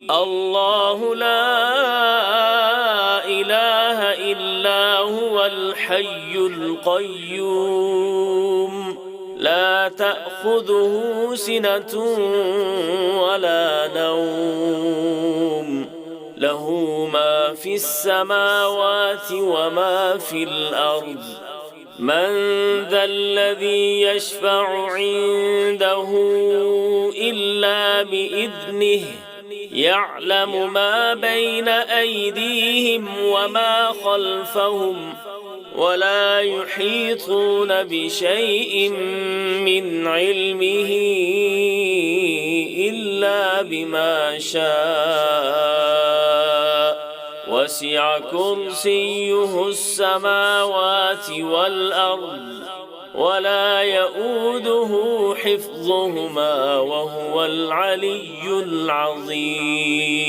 الله لا إله إلا هو الحي القيوم لا تأخذه سنة ولا نوم له ما في السماوات وما في الأرض من ذا الذي يشفع عنده إلا بإذنه يعلم ما بين أيديهم وما خلفهم ولا يحيطون بشيء من علمه إلا بما شاء وسع كرسيه السماوات والأرض ولا يؤوده حفظهما وهو العلي العظيم